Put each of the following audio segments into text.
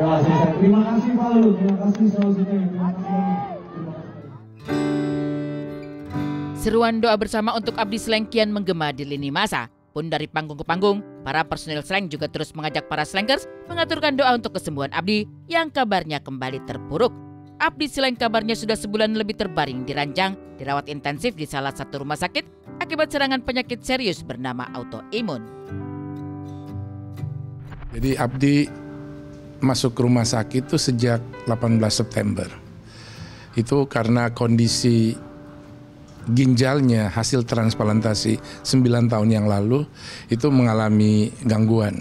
Ya, selesai. Terima kasih Pak Luhut, terima kasih solusinya, terima kasih banyak. Seruan doa bersama untuk Abdi Slank kian menggema di lini masa. Pun dari panggung ke panggung, para personil Slank juga terus mengajak para Slankers mengaturkan doa untuk kesembuhan Abdi yang kabarnya kembali terpuruk. Abdi Slank kabarnya sudah sebulan lebih terbaring di ranjang, dirawat intensif di salah satu rumah sakit akibat serangan penyakit serius bernama autoimun. Jadi Abdi masuk rumah sakit itu sejak 18 September. Itu karena kondisi ginjalnya hasil transplantasi 9 tahun yang lalu itu mengalami gangguan.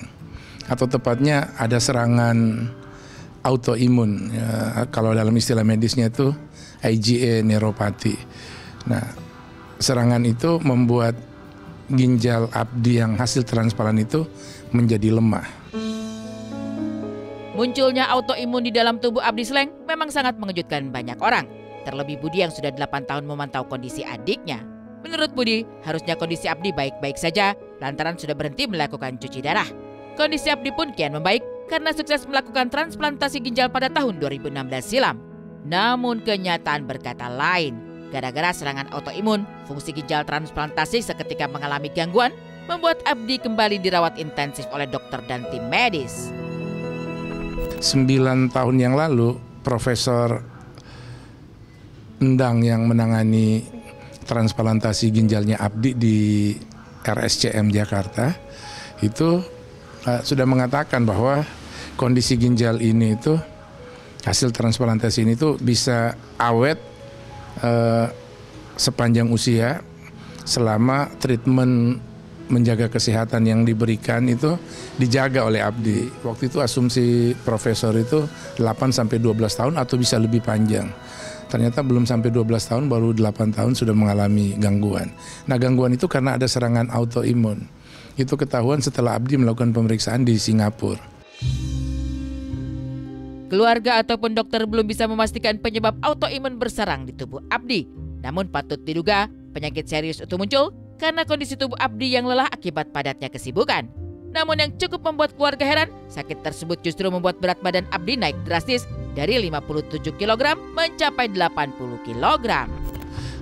Atau tepatnya ada serangan autoimun, ya, kalau dalam istilah medisnya itu IgA nephropathy. Nah, serangan itu membuat ginjal Abdi yang hasil transplant itu menjadi lemah. Munculnya autoimun di dalam tubuh Abdi Slank memang sangat mengejutkan banyak orang. Terlebih Budi yang sudah 8 tahun memantau kondisi adiknya. Menurut Budi, harusnya kondisi Abdi baik-baik saja lantaran sudah berhenti melakukan cuci darah. Kondisi Abdi pun kian membaik karena sukses melakukan transplantasi ginjal pada tahun 2016 silam. Namun kenyataan berkata lain. Gara-gara serangan autoimun, fungsi ginjal transplantasi seketika mengalami gangguan, membuat Abdi kembali dirawat intensif oleh dokter dan tim medis. 9 tahun yang lalu, Profesor Endang yang menangani transplantasi ginjalnya Abdi di RSCM Jakarta itu sudah mengatakan bahwa kondisi ginjal ini itu hasil transplantasi ini tuh bisa awet sepanjang usia selama treatment menjaga kesehatan yang diberikan itu dijaga oleh Abdi. Waktu itu asumsi profesor itu 8-12 tahun atau bisa lebih panjang. Ternyata belum sampai 12 tahun, baru 8 tahun sudah mengalami gangguan. Nah, gangguan itu karena ada serangan autoimun. Itu ketahuan setelah Abdi melakukan pemeriksaan di Singapura. Keluarga ataupun dokter belum bisa memastikan penyebab autoimun bersarang di tubuh Abdi. Namun patut diduga penyakit serius itu muncul karena kondisi tubuh Abdi yang lelah akibat padatnya kesibukan. Namun yang cukup membuat keluarga heran, sakit tersebut justru membuat berat badan Abdi naik drastis dari 57 kg mencapai 80 kg.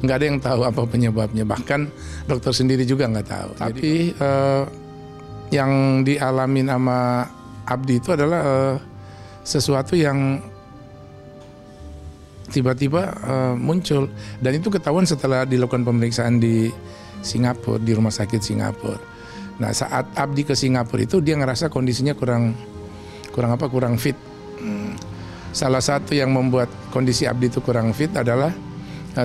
Nggak ada yang tahu apa penyebabnya, bahkan dokter sendiri juga nggak tahu. Tapi yang dialami sama Abdi itu adalah sesuatu yang tiba-tiba muncul. Dan itu ketahuan setelah dilakukan pemeriksaan di Singapura, di rumah sakit Singapura. Nah, saat Abdi ke Singapura itu dia ngerasa kondisinya kurang fit. Salah satu yang membuat kondisi Abdi itu kurang fit adalah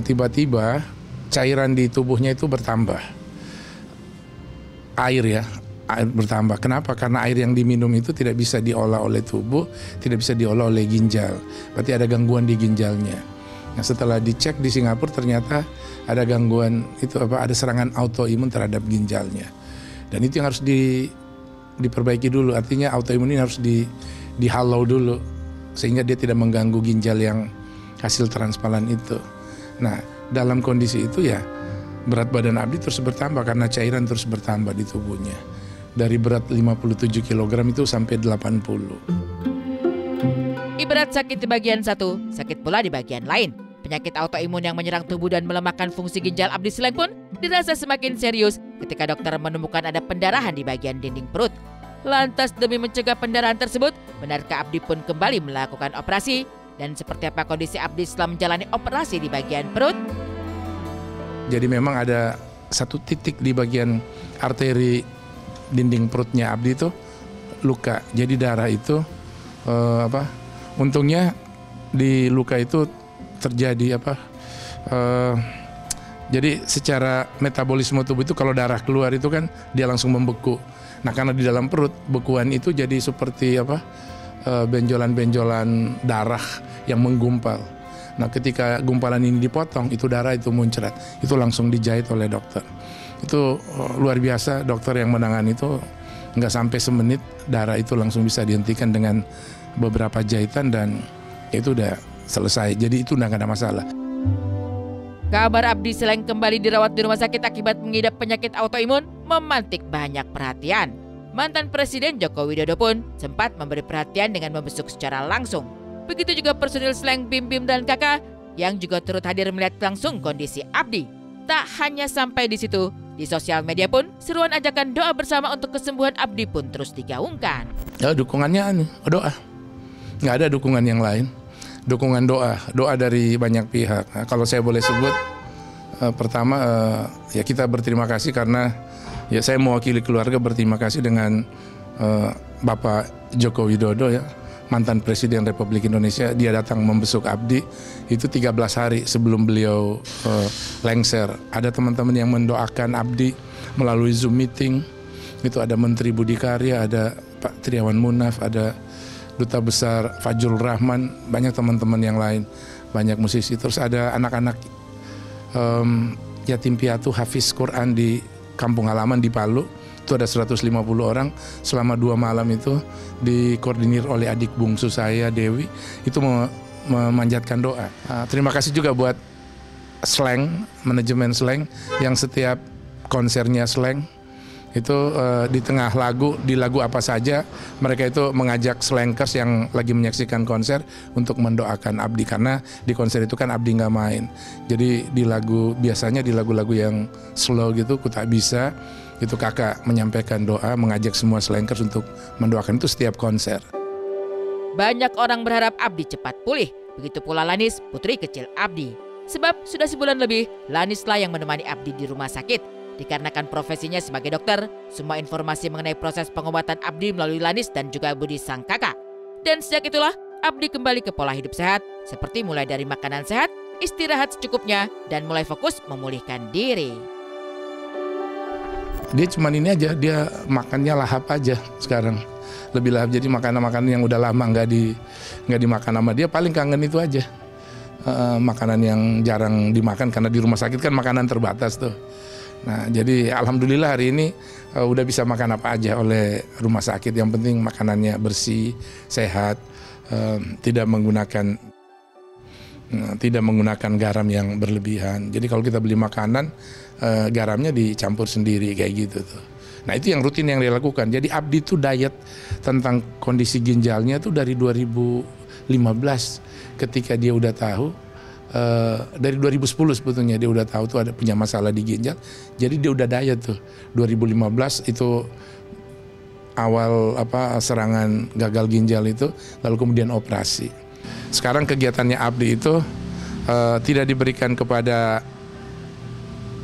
tiba-tiba cairan di tubuhnya itu bertambah. Air bertambah. Kenapa? Karena air yang diminum itu tidak bisa diolah oleh tubuh, tidak bisa diolah oleh ginjal. Berarti ada gangguan di ginjalnya. Nah, setelah dicek di Singapura ternyata ada gangguan ada serangan autoimun terhadap ginjalnya. Dan itu yang harus diperbaiki dulu. Artinya autoimun ini harus dihalau dulu sehingga dia tidak mengganggu ginjal yang hasil transplant itu. Nah, dalam kondisi itu ya berat badan Abdi terus bertambah karena cairan terus bertambah di tubuhnya. Dari berat 57 kg itu sampai 80. Ibarat sakit di bagian satu, sakit pula di bagian lain. Penyakit autoimun yang menyerang tubuh dan melemahkan fungsi ginjal Abdi Slank pun dirasa semakin serius ketika dokter menemukan ada pendarahan di bagian dinding perut. Lantas demi mencegah pendarahan tersebut, benarkah Abdi pun kembali melakukan operasi? Dan seperti apa kondisi Abdi setelah menjalani operasi di bagian perut? Jadi memang ada satu titik di bagian arteri dinding perutnya Abdi itu luka. Jadi darah itu untungnya di luka itu terjadi jadi secara metabolisme tubuh itu kalau darah keluar itu kan dia langsung membeku. Nah, karena di dalam perut bekuan itu jadi seperti benjolan-benjolan darah yang menggumpal. Nah, ketika gumpalan ini dipotong, itu darah itu muncrat, itu langsung dijahit oleh dokter. Itu luar biasa, dokter yang menangani itu nggak sampai semenit darah itu langsung bisa dihentikan dengan beberapa jahitan dan itu udah selesai. Jadi itu nggak ada masalah. Kabar Abdi Slank kembali dirawat di rumah sakit akibat mengidap penyakit autoimun memantik banyak perhatian. Mantan Presiden Joko Widodo pun sempat memberi perhatian dengan membesuk secara langsung. Begitu juga personil Slank, Bim Bim dan Kakak yang juga turut hadir melihat langsung kondisi Abdi. Tak hanya sampai di situ, di sosial media pun seruan ajakan doa bersama untuk kesembuhan Abdi pun terus digaungkan. Ya, dukungannya doa. Nggak ada dukungan yang lain. Dukungan doa dari banyak pihak. Nah, kalau saya boleh sebut, pertama ya kita berterima kasih karena ya saya mewakili keluarga berterima kasih dengan Bapak Joko Widodo ya, mantan Presiden Republik Indonesia. Dia datang membesuk Abdi itu 13 hari sebelum beliau lengser. Ada teman-teman yang mendoakan Abdi melalui Zoom meeting. Itu ada Menteri Budi Karya, ada Pak Triawan Munaf, ada Duta Besar Fajrul Rahman, banyak teman-teman yang lain, banyak musisi. Terus ada anak-anak yatim piatu hafiz Quran di kampung halaman di Palu. Itu ada 150 orang selama 2 malam itu dikoordinir oleh adik bungsu saya Dewi. Itu memanjatkan doa. Terima kasih juga buat Slank, manajemen Slank yang setiap konsernya Slank itu di tengah lagu, di lagu apa saja mereka itu mengajak Slankers yang lagi menyaksikan konser untuk mendoakan Abdi, karena di konser itu kan Abdi nggak main. Jadi biasanya di lagu-lagu yang slow gitu, Ku Tak Bisa, itu kakak menyampaikan doa, mengajak semua Slankers untuk mendoakan itu setiap konser. Banyak orang berharap Abdi cepat pulih, begitu pula Lanis, putri kecil Abdi. Sebab sudah sebulan lebih Lanislah yang menemani Abdi di rumah sakit. Dikarenakan profesinya sebagai dokter, semua informasi mengenai proses pengobatan Abdi melalui Lanis dan juga Budi sang kakak. Dan sejak itulah Abdi kembali ke pola hidup sehat, seperti mulai dari makanan sehat, istirahat secukupnya, dan mulai fokus memulihkan diri. Dia cuman ini aja, dia makannya lahap aja sekarang. Lebih lahap, jadi makanan-makanan yang udah lama nggak dimakan sama dia, paling kangen itu aja. Makanan yang jarang dimakan karena di rumah sakit kan makanan terbatas tuh. Nah, jadi alhamdulillah hari ini udah bisa makan apa aja oleh rumah sakit. Yang penting makanannya bersih, sehat, tidak menggunakan garam yang berlebihan. Jadi kalau kita beli makanan, garamnya dicampur sendiri kayak gitu tuh. Nah, itu yang rutin yang dilakukan. Jadi Abdi tuh diet tentang kondisi ginjalnya tuh dari 2015 ketika dia udah tahu. Dari 2010 sebetulnya dia udah tahu tuh ada punya masalah di ginjal, jadi dia udah diet tuh. 2015 itu awal serangan gagal ginjal itu, lalu kemudian operasi. Sekarang kegiatannya Abdi itu tidak diberikan kepada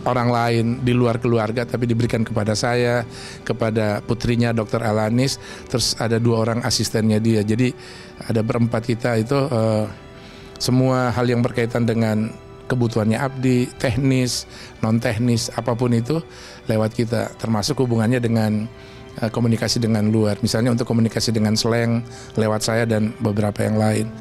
orang lain di luar keluarga, tapi diberikan kepada saya, kepada putrinya Dr. Alanis, terus ada 2 orang asistennya dia. Jadi ada berempat kita itu. Semua hal yang berkaitan dengan kebutuhannya Abdi, teknis, non-teknis, apapun itu lewat kita, termasuk hubungannya dengan komunikasi dengan luar. Misalnya untuk komunikasi dengan Slank, lewat saya dan beberapa yang lain.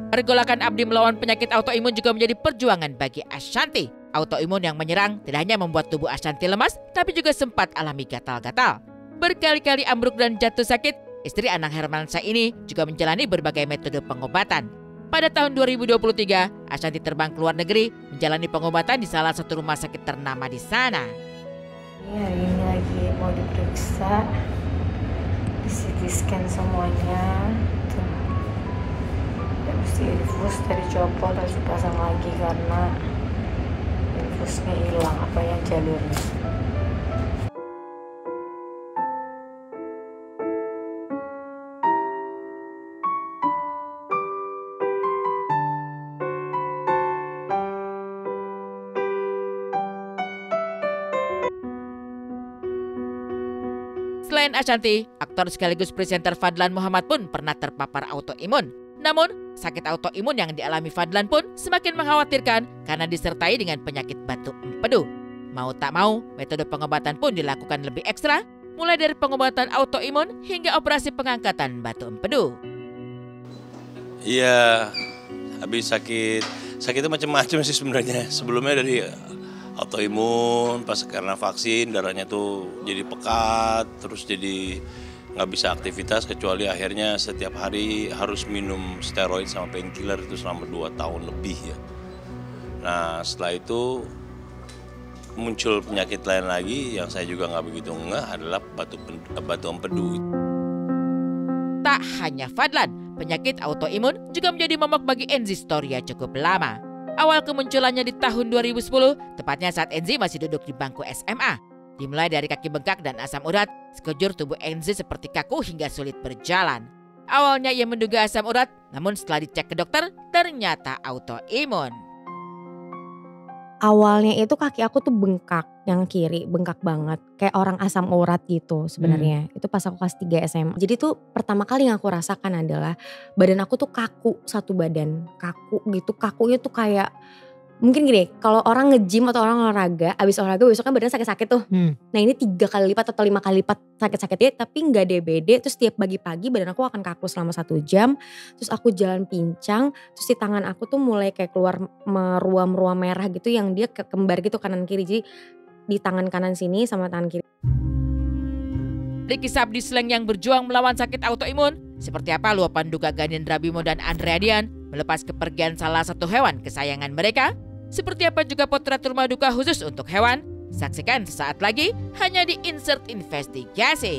Pergolakan Abdi melawan penyakit autoimun juga menjadi perjuangan bagi Ashanti. Autoimun yang menyerang tidak hanya membuat tubuh Ashanti lemas, tapi juga sempat alami gatal-gatal. Berkali-kali ambruk dan jatuh sakit, istri Anang Hermansyah ini juga menjalani berbagai metode pengobatan. Pada tahun 2023, Ashanti terbang ke luar negeri menjalani pengobatan di salah satu rumah sakit ternama di sana. Hari ini lagi mau diperiksa, di CT scan semuanya. Tuh. Habis infus tadi copot, harus dipasang lagi karena infusnya hilang, jalurnya. Selain Ashanti, aktor sekaligus presenter Fadlan Muhammad pun pernah terpapar autoimun. Namun, sakit autoimun yang dialami Fadlan pun semakin mengkhawatirkan karena disertai dengan penyakit batu empedu. Mau tak mau, metode pengobatan pun dilakukan lebih ekstra, mulai dari pengobatan autoimun hingga operasi pengangkatan batu empedu. Iya, habis sakit itu macam-macam sih sebenarnya. Sebelumnya dari autoimun, pas karena vaksin darahnya tuh jadi pekat, terus jadi nggak bisa aktivitas kecuali akhirnya setiap hari harus minum steroid sama painkiller itu selama 2 tahun lebih ya. Nah setelah itu muncul penyakit lain lagi yang saya juga nggak begitu ngeh adalah batu empedu. Tak hanya Fadlan, penyakit autoimun juga menjadi momok bagi Enzi Storia cukup lama. Awal kemunculannya di tahun 2010, tepatnya saat Enzi masih duduk di bangku SMA. Dimulai dari kaki bengkak dan asam urat, sekujur tubuh Enzi seperti kaku hingga sulit berjalan. Awalnya ia menduga asam urat, namun setelah dicek ke dokter, ternyata autoimun. Awalnya itu kaki aku tuh bengkak, yang kiri bengkak banget. Kayak orang asam urat gitu sebenarnya. Itu pas aku kelas 3 SMA. Jadi tuh pertama kali yang aku rasakan adalah badan aku tuh kaku, satu badan. Kaku gitu, kakunya tuh kayak mungkin gini, kalau orang nge-gym atau orang olahraga, abis olahraga besoknya badan sakit-sakit tuh. Nah ini 3 kali lipat atau 5 kali lipat sakit-sakitnya, tapi gak DBD. Terus tiap pagi-pagi badan aku akan kaku selama 1 jam. Terus aku jalan pincang, terus di tangan aku tuh mulai kayak keluar meruam-ruam merah gitu yang dia kembar gitu kanan kiri. Jadi di tangan kanan sini sama tangan kiri. Dari kisah Abdi Sleng yang berjuang melawan sakit autoimun, seperti apa luapan duka Ganindra Bimo dan Andrea Dian melepas kepergian salah satu hewan kesayangan mereka? Seperti apa juga potret rumah duka khusus untuk hewan? Saksikan sesaat lagi hanya di Insert Investigasi.